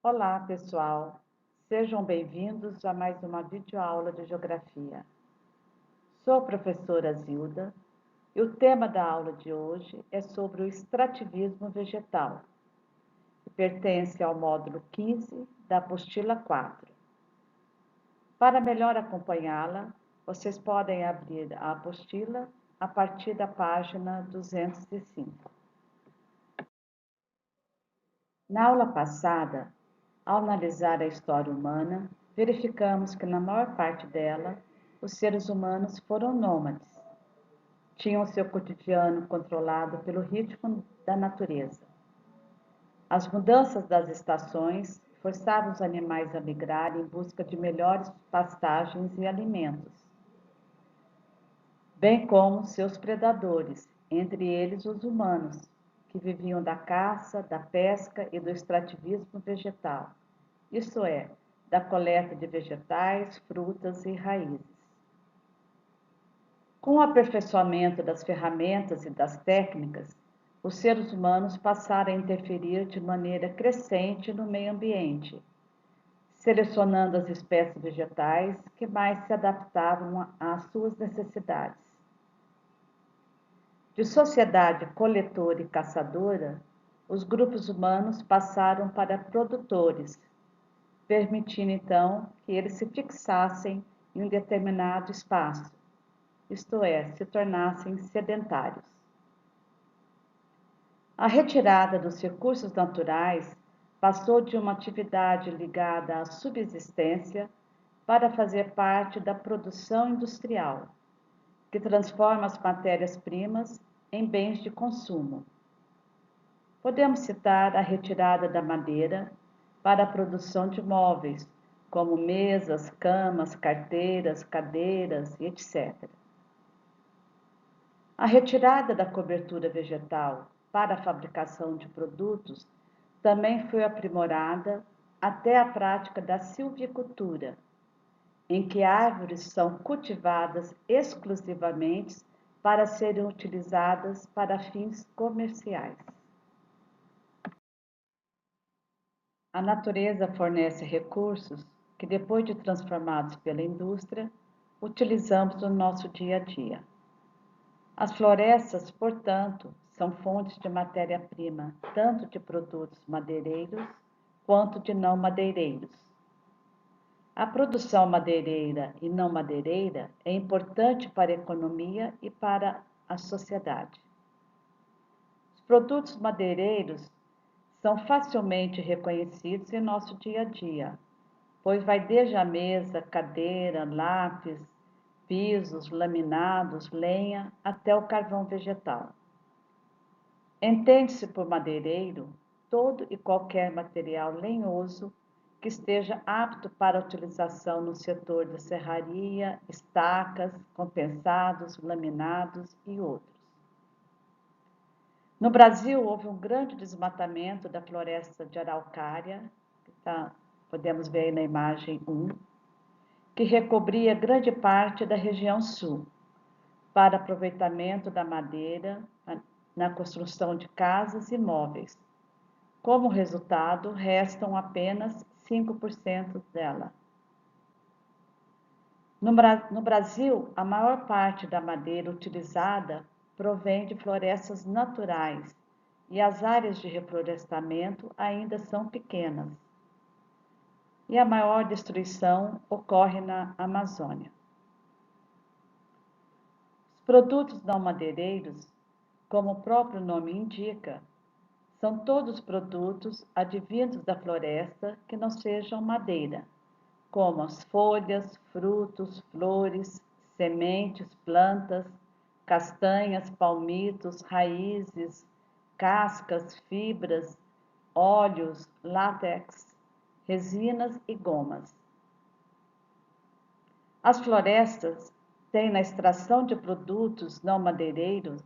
Olá, pessoal. Sejam bem-vindos a mais uma videoaula de Geografia. Sou a professora Zilda e o tema da aula de hoje é sobre o extrativismo vegetal, que pertence ao módulo 15 da apostila 4. Para melhor acompanhá-la, vocês podem abrir a apostila a partir da página 205. Na aula passada, ao analisar a história humana, verificamos que na maior parte dela, os seres humanos foram nômades. Tinham seu cotidiano controlado pelo ritmo da natureza. As mudanças das estações forçavam os animais a migrar em busca de melhores pastagens e alimentos, bem como seus predadores, entre eles os humanos, que viviam da caça, da pesca e do extrativismo vegetal, isto é, da coleta de vegetais, frutas e raízes. Com o aperfeiçoamento das ferramentas e das técnicas, os seres humanos passaram a interferir de maneira crescente no meio ambiente, selecionando as espécies vegetais que mais se adaptavam às suas necessidades. De sociedade coletora e caçadora, os grupos humanos passaram para produtores, permitindo então que eles se fixassem em um determinado espaço, isto é, se tornassem sedentários. A retirada dos recursos naturais passou de uma atividade ligada à subsistência para fazer parte da produção industrial, que transforma as matérias-primas em bens de consumo. Podemos citar a retirada da madeira para a produção de móveis, como mesas, camas, carteiras, cadeiras, etc. A retirada da cobertura vegetal para a fabricação de produtos também foi aprimorada até a prática da silvicultura, em que árvores são cultivadas exclusivamente para serem utilizadas para fins comerciais. A natureza fornece recursos que, depois de transformados pela indústria, utilizamos no nosso dia a dia. As florestas, portanto, são fontes de matéria-prima, tanto de produtos madeireiros quanto de não madeireiros. A produção madeireira e não madeireira é importante para a economia e para a sociedade. Os produtos madeireiros são facilmente reconhecidos em nosso dia a dia, pois vai desde a mesa, cadeira, lápis, pisos, laminados, lenha, até o carvão vegetal. Entende-se por madeireiro todo e qualquer material lenhoso que esteja apto para utilização no setor da serraria, estacas, compensados, laminados e outros. No Brasil, houve um grande desmatamento da floresta de araucária, podemos ver aí na imagem 1, que recobria grande parte da região sul, para aproveitamento da madeira na construção de casas e móveis. Como resultado, restam apenas 5% dela. No Brasil, a maior parte da madeira utilizada provém de florestas naturais e as áreas de reflorestamento ainda são pequenas. E a maior destruição ocorre na Amazônia. Os produtos não madeireiros, como o próprio nome indica, são todos produtos advindos da floresta que não sejam madeira, como as folhas, frutos, flores, sementes, plantas, castanhas, palmitos, raízes, cascas, fibras, óleos, látex, resinas e gomas. As florestas têm na extração de produtos não madeireiros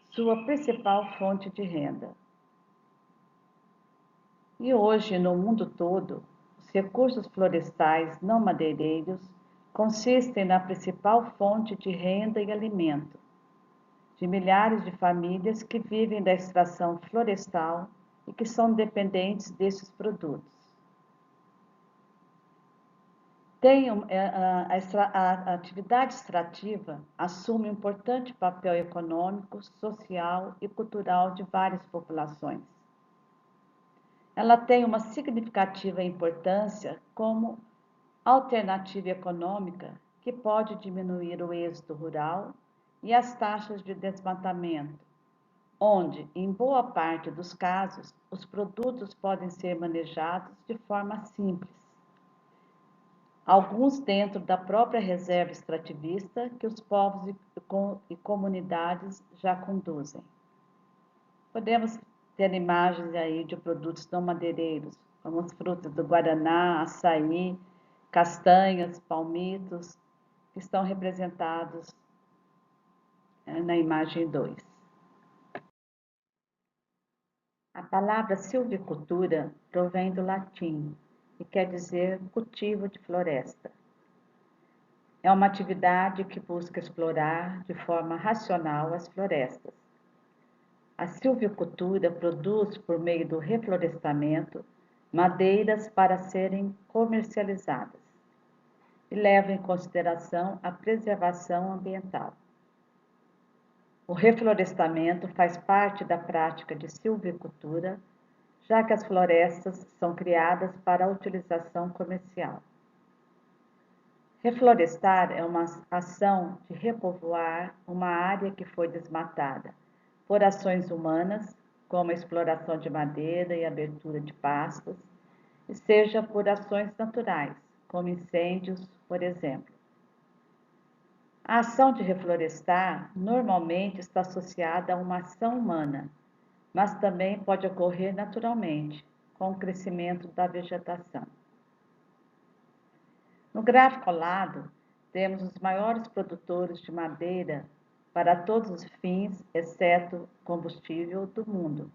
sua principal fonte de renda. E hoje, no mundo todo, os recursos florestais não madeireiros consistem na principal fonte de renda e alimento de milhares de famílias que vivem da extração florestal e que são dependentes desses produtos. A atividade extrativa assume um importante papel econômico, social e cultural de várias populações. Ela tem uma significativa importância como alternativa econômica que pode diminuir o êxodo rural e as taxas de desmatamento, onde, em boa parte dos casos, os produtos podem ser manejados de forma simples, alguns dentro da própria reserva extrativista que os povos e comunidades já conduzem. Podemos ter imagens aí de produtos não madeireiros, como as frutas do guaraná, açaí, castanhas, palmitos, que estão representados na imagem 2. A palavra silvicultura provém do latim e quer dizer cultivo de floresta. É uma atividade que busca explorar de forma racional as florestas. A silvicultura produz, por meio do reflorestamento, madeiras para serem comercializadas e leva em consideração a preservação ambiental. O reflorestamento faz parte da prática de silvicultura, já que as florestas são criadas para a utilização comercial. Reflorestar é uma ação de repovoar uma área que foi desmatada por ações humanas, como a exploração de madeira e abertura de pastos, e seja por ações naturais, como incêndios, por exemplo. A ação de reflorestar normalmente está associada a uma ação humana, mas também pode ocorrer naturalmente, com o crescimento da vegetação. No gráfico ao lado, temos os maiores produtores de madeira para todos os fins, exceto combustível, do mundo,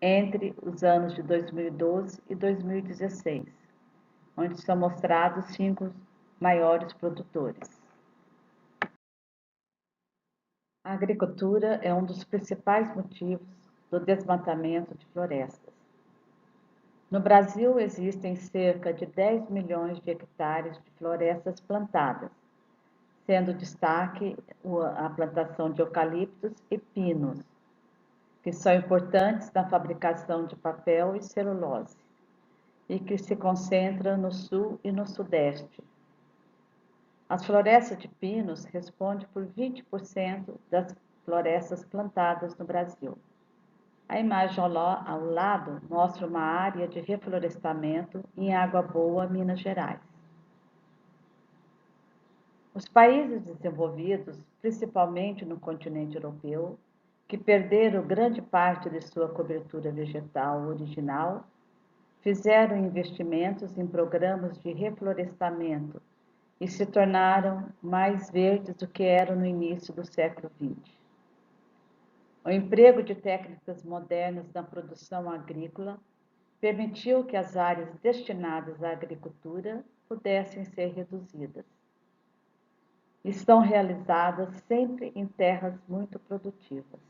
entre os anos de 2012 e 2016, onde são mostrados 5 maiores produtores. A agricultura é um dos principais motivos do desmatamento de florestas. No Brasil, existem cerca de 10 milhões de hectares de florestas plantadas, sendo destaque a plantação de eucaliptos e pinos, que são importantes na fabricação de papel e celulose, e que se concentra no sul e no sudeste. As florestas de pinos respondem por 20% das florestas plantadas no Brasil. A imagem ao lado mostra uma área de reflorestamento em Água Boa, Minas Gerais. Os países desenvolvidos, principalmente no continente europeu, que perderam grande parte de sua cobertura vegetal original, fizeram investimentos em programas de reflorestamento e se tornaram mais verdes do que eram no início do século XX. O emprego de técnicas modernas na produção agrícola permitiu que as áreas destinadas à agricultura pudessem ser reduzidas. Estão realizadas sempre em terras muito produtivas.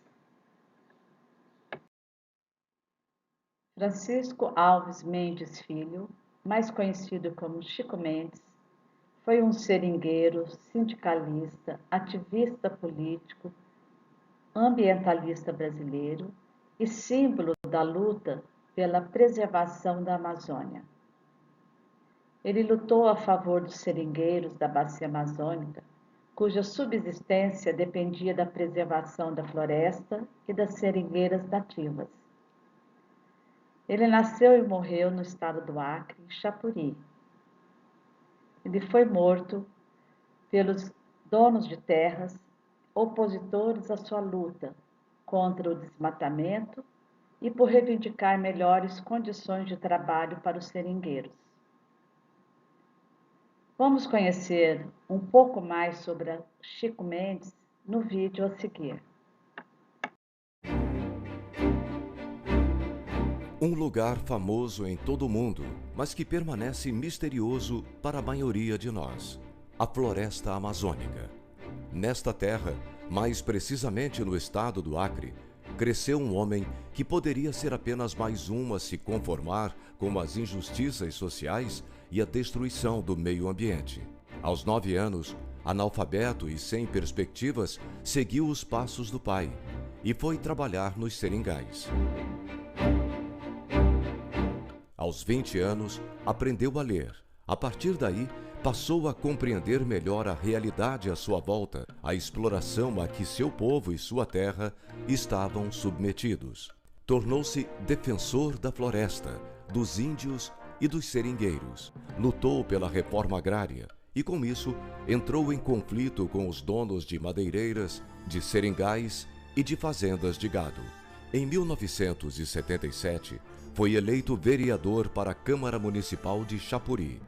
Francisco Alves Mendes Filho, mais conhecido como Chico Mendes, foi um seringueiro, sindicalista, ativista político, ambientalista brasileiro e símbolo da luta pela preservação da Amazônia. Ele lutou a favor dos seringueiros da Bacia Amazônica, cuja subsistência dependia da preservação da floresta e das seringueiras nativas. Ele nasceu e morreu no estado do Acre, em Chapuri. Ele foi morto pelos donos de terras, opositores à sua luta contra o desmatamento e por reivindicar melhores condições de trabalho para os seringueiros. Vamos conhecer um pouco mais sobre Chico Mendes no vídeo a seguir. Um lugar famoso em todo o mundo, mas que permanece misterioso para a maioria de nós: a floresta amazônica. Nesta terra, mais precisamente no estado do Acre, cresceu um homem que poderia ser apenas mais um a se conformar com as injustiças sociais e a destruição do meio ambiente. Aos 9 anos, analfabeto e sem perspectivas, seguiu os passos do pai e foi trabalhar nos seringais. Aos 20 anos, aprendeu a ler. A partir daí, passou a compreender melhor a realidade à sua volta, a exploração a que seu povo e sua terra estavam submetidos. Tornou-se defensor da floresta, dos índios e dos seringueiros. Lutou pela reforma agrária e, com isso, entrou em conflito com os donos de madeireiras, de seringais e de fazendas de gado. Em 1977, foi eleito vereador para a Câmara Municipal de Chapuri.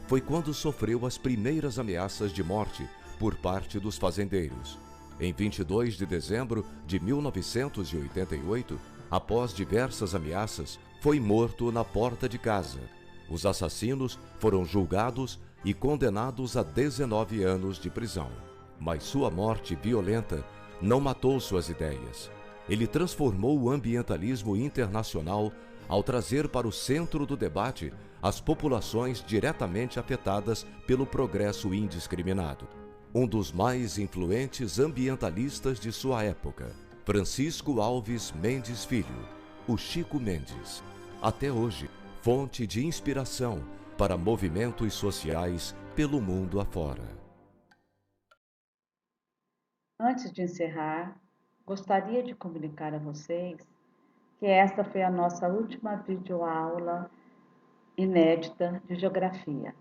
Foi quando sofreu as primeiras ameaças de morte por parte dos fazendeiros. Em 22 de dezembro de 1988, após diversas ameaças, foi morto na porta de casa. Os assassinos foram julgados e condenados a 19 anos de prisão. Mas sua morte violenta não matou suas ideias. Ele transformou o ambientalismo internacional ao trazer para o centro do debate as populações diretamente afetadas pelo progresso indiscriminado. Um dos mais influentes ambientalistas de sua época, Francisco Alves Mendes Filho, o Chico Mendes. Até hoje, fonte de inspiração para movimentos sociais pelo mundo afora. Antes de encerrar, gostaria de comunicar a vocês que esta foi a nossa última videoaula inédita de Geografia.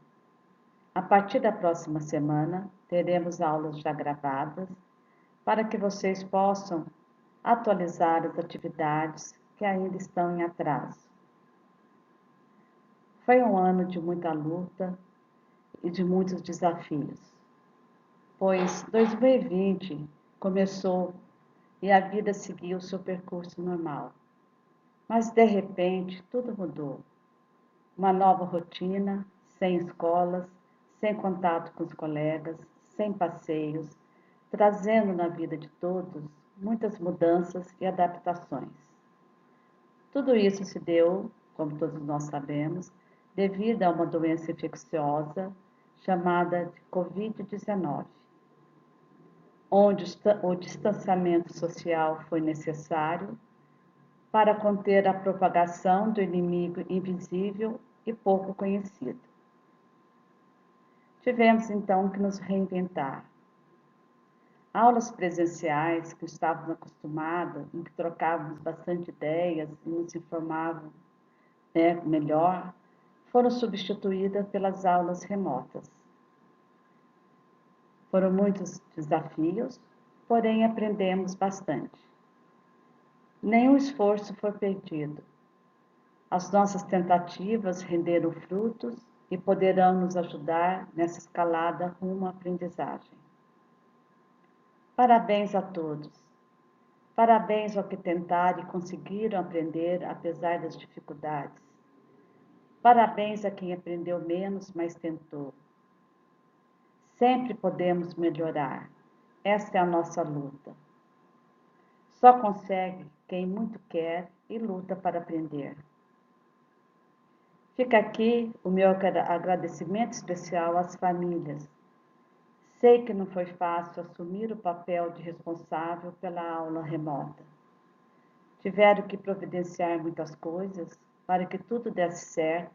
A partir da próxima semana, teremos aulas já gravadas para que vocês possam atualizar as atividades que ainda estão em atraso. Foi um ano de muita luta e de muitos desafios, pois 2020 começou e a vida seguiu o seu percurso normal. Mas, de repente, tudo mudou. Uma nova rotina, sem escolas, sem contato com os colegas, sem passeios, trazendo na vida de todos muitas mudanças e adaptações. Tudo isso se deu, como todos nós sabemos, devido a uma doença infecciosa chamada de Covid-19, onde o distanciamento social foi necessário para conter a propagação do inimigo invisível e pouco conhecido. Tivemos então que nos reinventar. Aulas presenciais que estávamos acostumados, em que trocávamos bastante ideias e nos informavam melhor, foram substituídas pelas aulas remotas. Foram muitos desafios, porém aprendemos bastante. Nenhum esforço foi perdido. As nossas tentativas renderam frutos e poderão nos ajudar nessa escalada rumo à aprendizagem. Parabéns a todos. Parabéns ao que tentaram e conseguiram aprender apesar das dificuldades. Parabéns a quem aprendeu menos, mas tentou. Sempre podemos melhorar. Essa é a nossa luta. Só consegue quem muito quer e luta para aprender. Fica aqui o meu agradecimento especial às famílias. Sei que não foi fácil assumir o papel de responsável pela aula remota. Tiveram que providenciar muitas coisas para que tudo desse certo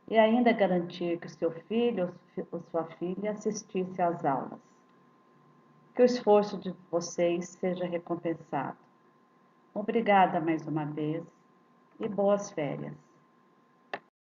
e ainda garantir que o seu filho ou sua filha assistisse às aulas. Que o esforço de vocês seja recompensado. Obrigada mais uma vez e boas férias.